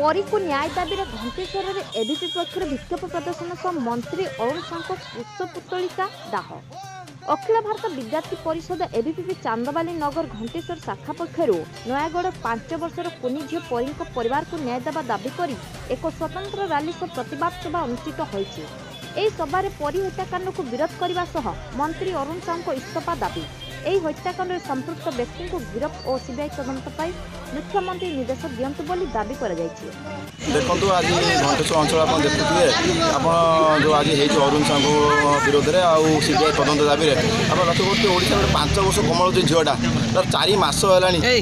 परी को न्याय दाबी घंटेश्वर में एबीपी पक्ष विक्षोभ प्रदर्शन सह मंत्री अरुण साहू पुष्पपुतलिका दाह। अखिल भारत विद्यार्थी परिषद एबीपी चांदबाली नगर घंटेश्वर शाखा पक्षर नयागढ़ 5 वर्षर कुनी झील परी परिवार को न्याय देवा दाबी कर एक स्वतंत्र रैली सह प्रतिवाद सभा अनुष्ठित होइछि। एही सभारे परी हत्याकांड को विरोध करने सह मंत्री अरुण साहू इस्तीफा दाबी। एही हत्याकांड संपृक्त व्यक्ति को गिरफ्त और सीबीआई तदंत पाई मुख्यमंत्री निर्देश दियंतु बोली दाबी करा जायछि। देखो आज घंटेश्वर अंचल आप देखुए आप जो आज अरुण साहू विरोध में आउ सीबीआई तदंत दाबी आप लक्ष्य करते ओडिशा 5 वर्ष कमल जो झीटा तर 4 मास है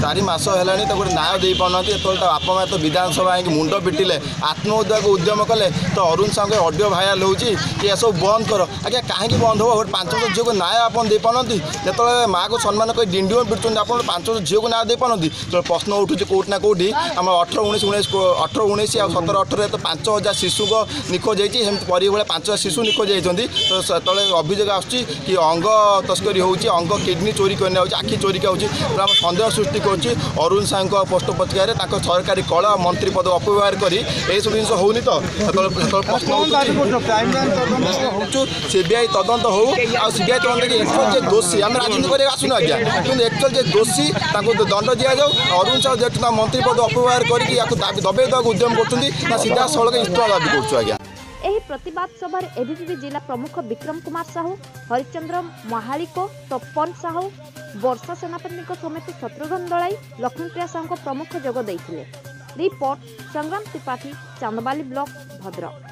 4 मास है गोटे न्याय दे पाना जो बापा माँ तो विधानसभा मुंड पिटिले आत्महत्या को उद्यम कले तो अरुण साहू ऑडियो भाइराल होची कि ये सब बंद कर आज्ञा कहीं बंद हो 5 वर्ष झील को न्याय आप दे पाती जो माँ को सम्मान कर डिंडी पिटुं आप 5 वर्ष झील को न्याय दे पाती तो प्रश्न उठू कौटना कौटी आम 18 19 आ 17 18 तो 5000 शिशु को निखोज होती परी भाई 5000 शिशु निखोज होती तो से अभियोग आसूँ कि अंग तस्करी होची अंग किडनी चोरी करने आखि चोरी होती सन्देह सृष्टि कर अरुण साहू पोस्ट पत्रिकार सरकारी कला मंत्री पद अपव्यवहार कर सब जिन होनी तो सीबीआई तदंत हो सीबीआई तदंत एक्चुअल दोषी आम राजनीति कर आसुना आज्ञा कि एक्चुअल दोषी दंड दि जाऊ अरुण साहू जेहतु मंत्री पद अपव्यवहार करके दबे देवा उद्यम कर सीधा सड़क इस्तीफा दाबी करूँ आज्ञा। एही प्रतिवाद सभार एबीपी जिला प्रमुख विक्रम कुमार साहू हरिचंद्र महालिक तपन साहू वर्षा सेनापति समेत शत्रुघ्न दलाई लक्ष्मीप्रिया साहू प्रमुख जोग देइथिले। रिपोर्ट संग्राम त्रिपाठी चांदबाली ब्लॉक भद्रक।